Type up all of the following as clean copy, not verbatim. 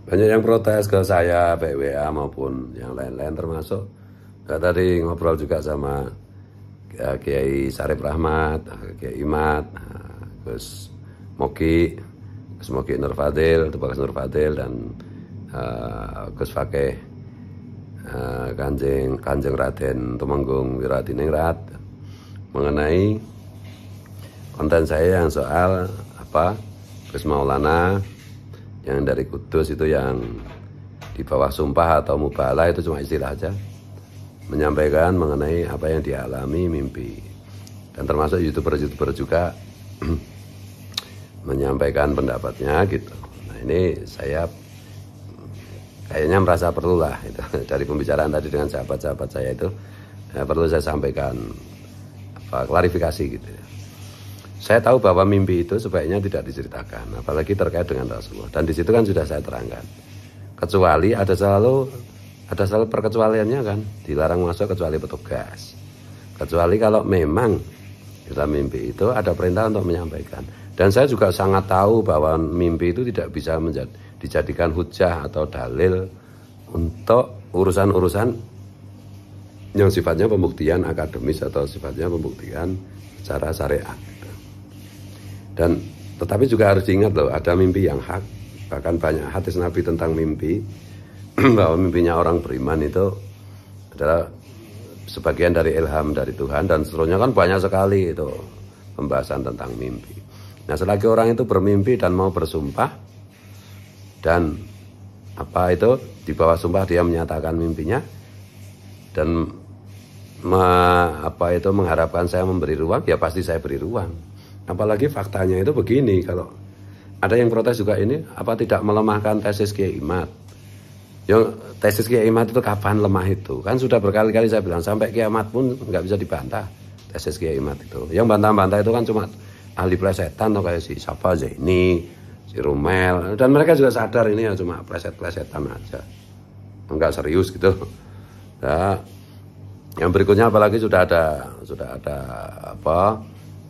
Banyak yang protes ke saya, baik WA maupun yang lain-lain, termasuk tadi ngobrol juga sama Kiai Sarip Rahmat, Kiai Imat, Gus Moki Nur Fadil, Tubagas Nur Fadil, dan Gus Fakih Kanjeng Raden Tumenggung Wiradiningrat, mengenai konten saya yang soal Gus Maulana yang dari Kudus itu, yang di bawah sumpah atau mubalah, itu cuma istilah aja, menyampaikan mengenai apa yang dialami mimpi. Dan termasuk youtuber juga menyampaikan pendapatnya gitu. Nah, ini saya kayaknya merasa perlulah itu, dari pembicaraan tadi dengan sahabat-sahabat saya itu, perlu saya sampaikan klarifikasi gitu. Saya tahu bahwa mimpi itu sebaiknya tidak diceritakan, apalagi terkait dengan Rasulullah. Dan di situ kan sudah saya terangkan. Kecuali ada selalu perkecualiannya kan, dilarang masuk kecuali petugas. Kecuali kalau memang dalam mimpi itu ada perintah untuk menyampaikan. Dan saya juga sangat tahu bahwa mimpi itu tidak bisa dijadikan hujah atau dalil untuk urusan-urusan yang sifatnya pembuktian akademis atau sifatnya pembuktian secara syariat. Dan tetapi juga harus diingat loh, ada mimpi yang hak. Bahkan banyak hadis Nabi tentang mimpi, bahwa mimpinya orang beriman itu adalah sebagian dari ilham dari Tuhan, dan seterusnya kan banyak sekali itu pembahasan tentang mimpi. Nah, selagi orang itu bermimpi dan mau bersumpah, dan di bawah sumpah dia menyatakan mimpinya dan mengharapkan saya memberi ruang, ya pasti saya beri ruang. Apalagi faktanya itu begini, kalau ada yang protes juga ini, tidak melemahkan tesis Kiai Imat. Yang tesis Kiai Imat itu kapan lemah itu? Kan sudah berkali-kali saya bilang, sampai kiamat pun nggak bisa dibantah tesis Kiai Imat itu. Yang bantah-bantah itu kan cuma ahli plesetan, atau kayak si Zaini, si Rumel, dan mereka juga sadar ini ya cuma pleset-plesetan aja, enggak serius gitu. Nah, yang berikutnya apalagi sudah ada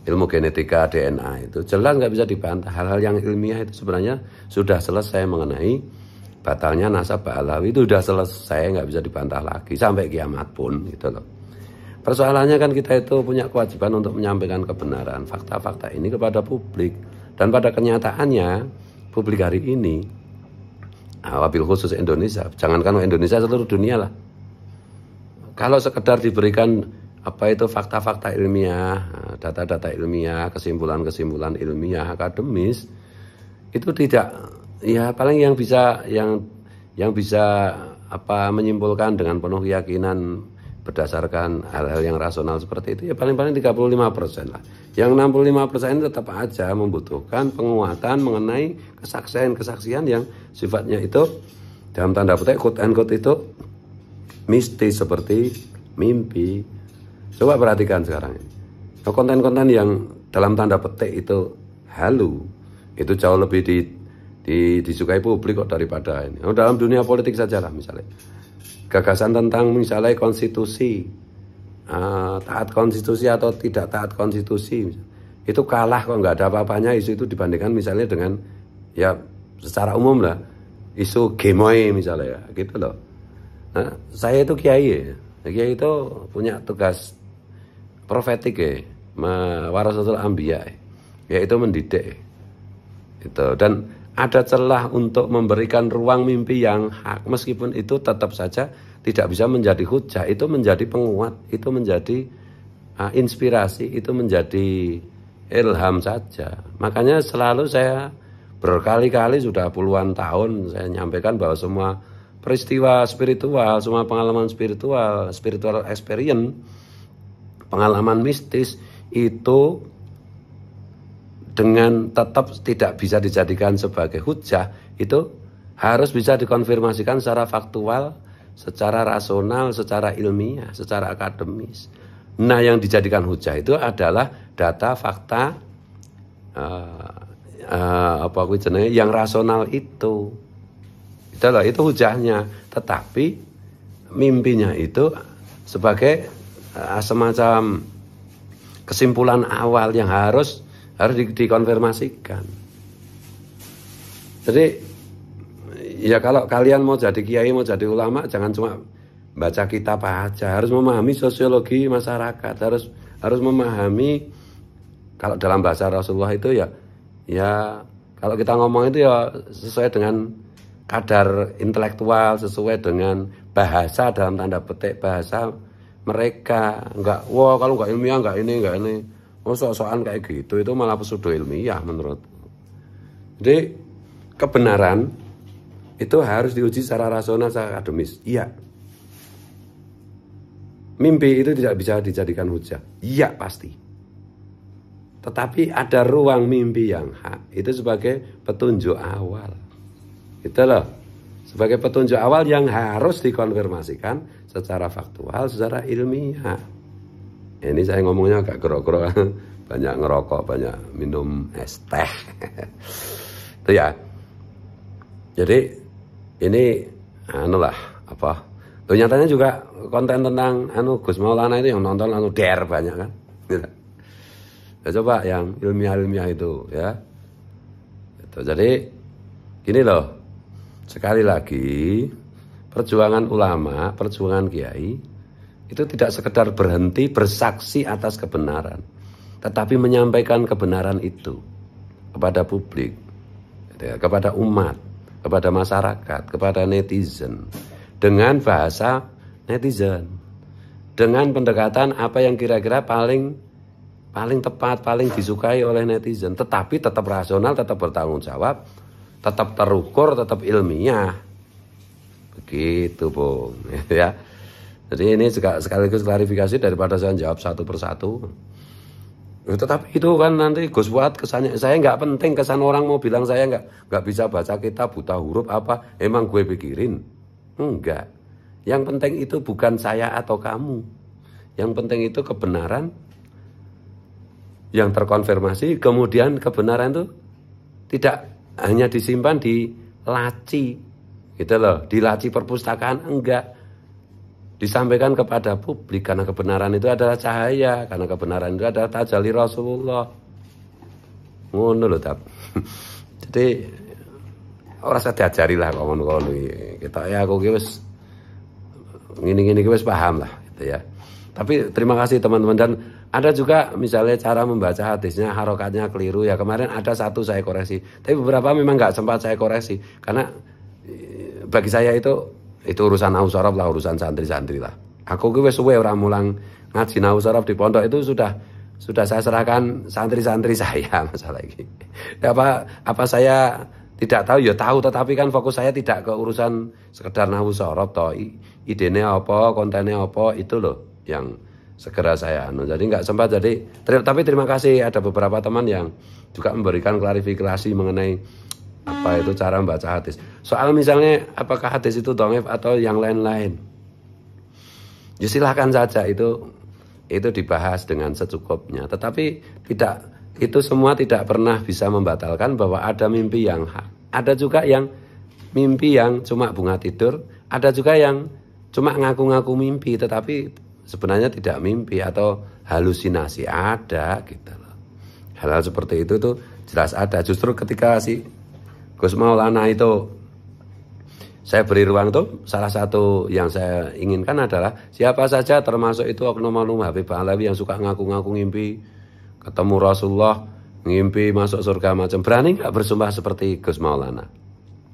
ilmu genetika DNA, itu jelas nggak bisa dibantah. Hal-hal yang ilmiah itu sebenarnya sudah selesai mengenai batalnya nasab Ba'alawi, itu sudah selesai, nggak bisa dibantah lagi sampai kiamat pun gitu loh. Persoalannya kan kita itu punya kewajiban untuk menyampaikan kebenaran fakta-fakta ini kepada publik, dan pada kenyataannya publik hari ini, wabil khusus Indonesia, jangankan Indonesia, seluruh dunia lah, kalau sekedar diberikan fakta-fakta ilmiah, data-data ilmiah, kesimpulan-kesimpulan ilmiah akademis, itu tidak, ya paling yang bisa menyimpulkan dengan penuh keyakinan berdasarkan hal-hal yang rasional seperti itu, ya paling-paling 35% lah. Yang 65% tetap aja membutuhkan penguatan mengenai kesaksian yang sifatnya itu dalam tanda petik quote and quote itu mistis, seperti mimpi. Coba perhatikan sekarang ini. Konten-konten yang dalam tanda petik itu halu, itu jauh lebih disukai publik kok daripada ini. Dalam dunia politik saja lah, misalnya gagasan tentang misalnya konstitusi, taat konstitusi atau tidak taat konstitusi, itu kalah kok, nggak ada apa-apanya isu itu dibandingkan misalnya dengan, ya secara umum lah, isu gemoy misalnya, gitu loh. Nah, saya itu kiai itu punya tugas profetik warasatul anbiya, yaitu mendidik itu, dan ada celah untuk memberikan ruang mimpi yang hak, meskipun itu tetap saja tidak bisa menjadi hujah, itu menjadi penguat, itu menjadi inspirasi, itu menjadi ilham saja. Makanya selalu saya berkali-kali, sudah puluhan tahun saya nyampaikan bahwa semua peristiwa spiritual, semua pengalaman spiritual experience, pengalaman mistis itu dengan tetap tidak bisa dijadikan sebagai hujah, itu harus bisa dikonfirmasikan secara faktual, secara rasional, secara ilmiah, secara akademis. Nah, yang dijadikan hujah itu adalah data, fakta, yang rasional itu. Itu hujahnya. Tetapi mimpinya itu sebagai semacam kesimpulan awal yang harus dikonfirmasikan. Jadi ya kalau kalian mau jadi kiai, mau jadi ulama, jangan cuma baca kitab aja, harus memahami sosiologi masyarakat, harus memahami, kalau dalam bahasa Rasulullah itu ya kalau kita ngomong itu ya sesuai dengan kadar intelektual, sesuai dengan bahasa dalam tanda petik bahasa mereka. Enggak, wah kalau enggak ilmiah, enggak ini, oh sok-sokan kayak gitu, itu malah pseudo ilmiah menurut. Jadi kebenaran itu harus diuji secara rasional, secara akademis. Iya. Mimpi itu tidak bisa dijadikan hujah. Iya pasti. Tetapi ada ruang mimpi yang hak. Itu sebagai petunjuk awal. Gitu loh. Sebagai petunjuk awal yang harus dikonfirmasikan secara faktual, secara ilmiah. Ini saya ngomongnya agak gerok-gerok. Banyak ngerokok, banyak minum es teh. Itu ya. Jadi ini nyatanya juga konten tentang Gus Maulana itu yang nonton der banyak kan. Gitu. Ya, coba yang ilmiah itu ya. Gitu. Jadi gini loh. Sekali lagi perjuangan ulama, perjuangan kiai itu tidak sekedar berhenti bersaksi atas kebenaran, tetapi menyampaikan kebenaran itu kepada publik, kepada umat, kepada masyarakat, kepada netizen, dengan bahasa netizen, dengan pendekatan apa yang kira-kira paling tepat, paling disukai oleh netizen, tetapi tetap rasional, tetap bertanggung jawab, tetap terukur, tetap ilmiah. Begitu, Bung. Ya. Jadi ini sekaligus klarifikasi daripada saya jawab satu persatu. Tetapi itu kan nanti Gus buat kesannya, saya nggak penting kesan orang mau bilang saya nggak bisa baca kitab, buta huruf apa, emang gue pikirin. Enggak. Yang penting itu bukan saya atau kamu. Yang penting itu kebenaran yang terkonfirmasi, kemudian kebenaran itu tidak hanya disimpan di laci, gitu loh, di laci perpustakaan, enggak. Disampaikan kepada publik, karena kebenaran itu adalah cahaya, karena kebenaran itu adalah tajalli Rasulullah. Ngono lho, Tap. Jadi ora usah diajari lah ngono-ngono iki. Kita ya aku ki wis ngene-ngene ki wis paham lah gitu ya. Tapi terima kasih teman-teman, dan ada juga misalnya cara membaca hadisnya harokatnya keliru ya. Kemarin ada satu saya koreksi, tapi beberapa memang nggak sempat saya koreksi karena bagi saya itu urusan nausarab lah, urusan santri-santri lah. Aku ki wis suwe ora mulang ngaji nausarab di pondok, itu sudah saya serahkan santri-santri saya masalah ini. Apa saya tidak tahu ya tahu, tetapi kan fokus saya tidak ke urusan sekedar nausarab toh. Idenya apa, kontennya apa, itu loh yang segera saya jadi nggak sempat. Jadi tapi terima kasih ada beberapa teman yang juga memberikan klarifikasi mengenai apa itu cara membaca hadis. Soal misalnya apakah hadis itu dhaif atau yang lain-lain, ya silahkan saja itu dibahas dengan secukupnya. Tetapi itu semua tidak pernah bisa membatalkan bahwa ada mimpi yang hak. Ada juga yang mimpi yang cuma bunga tidur, ada juga yang cuma ngaku-ngaku mimpi tetapi sebenarnya tidak mimpi atau halusinasi, ada gitu loh. Hal-hal seperti itu tuh jelas ada. Justru ketika si Gus Maulana itu saya beri ruang tuh, salah satu yang saya inginkan adalah siapa saja termasuk itu oknum-oknum Habib Alawi yang suka ngaku-ngaku ngimpi ketemu Rasulullah, ngimpi masuk surga macam, berani nggak bersumpah seperti Gus Maulana?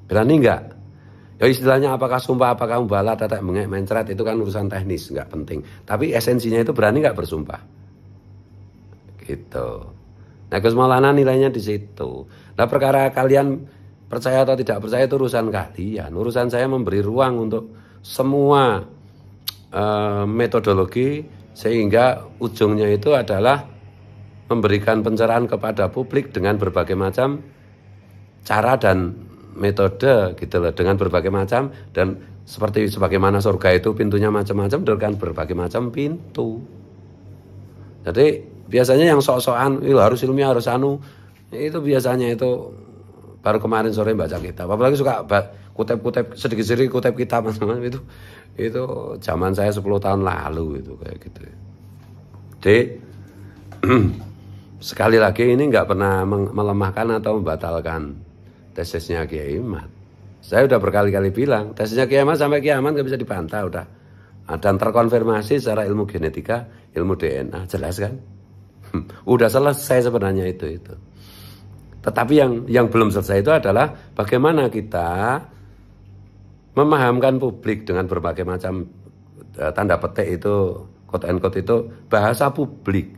Berani nggak? Ya istilahnya apakah sumpah, apakah mubalat, tetek mengek, mencret, itu kan urusan teknis, nggak penting. Tapi esensinya itu berani nggak bersumpah? Gitu. Nah Gus Maulana nilainya di situ. Nah perkara kalian percaya atau tidak percaya itu urusan kalian. Urusan saya memberi ruang untuk semua metodologi sehingga ujungnya itu adalah memberikan pencerahan kepada publik dengan berbagai macam cara dan metode gitu loh, dengan berbagai macam, dan seperti sebagaimana surga itu pintunya macam-macam dengan berbagai macam pintu. Jadi biasanya yang sok-sokan harus ilmiah, harus itu biasanya itu baru kemarin sore baca kitab, apalagi suka kutip-kutip sedikit-sedikit kutip kitab itu zaman saya 10 tahun lalu itu kayak gitu. Jadi sekali lagi ini nggak pernah melemahkan atau membatalkan tesisnya Kiai Imad. Saya udah berkali-kali bilang, tesnya kiamat sampai kiamat nggak bisa dibantah udah. Dan terkonfirmasi secara ilmu genetika, ilmu DNA, jelas kan? Udah selesai sebenarnya itu. Tetapi yang belum selesai itu adalah bagaimana kita memahamkan publik dengan berbagai macam tanda petik itu, quote and quote itu bahasa publik.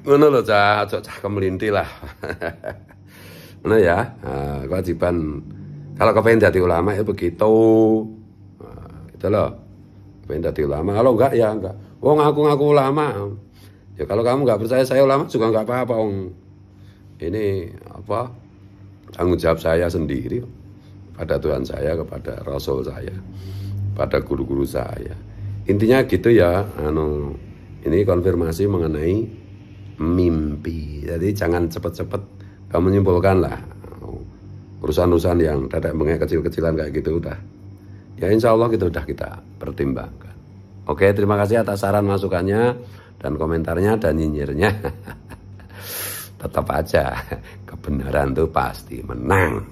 Ngono lho cah kemelinti lah. Ngono ya, kewajiban kalau kepengen jadi ulama itu begitu. Gitu loh. Kepengen jadi ulama, kalau enggak ya enggak. Wong ngaku-ngaku ulama. Ya kalau kamu enggak percaya saya ulama juga enggak apa-apa, Wong. Ini apa? Tanggung jawab saya sendiri pada Tuhan saya, kepada Rasul saya, pada guru-guru saya. Intinya gitu ya, ini konfirmasi mengenai mimpi. Jadi jangan cepat-cepat kamu menyimpulkan lah urusan-urusan yang dadek bengek kecil-kecilan kayak gitu udah. Ya insya Allah gitu udah kita pertimbangkan. Oke, terima kasih atas saran masukannya dan komentarnya dan nyinyirnya. Tetap aja kebenaran tuh pasti menang.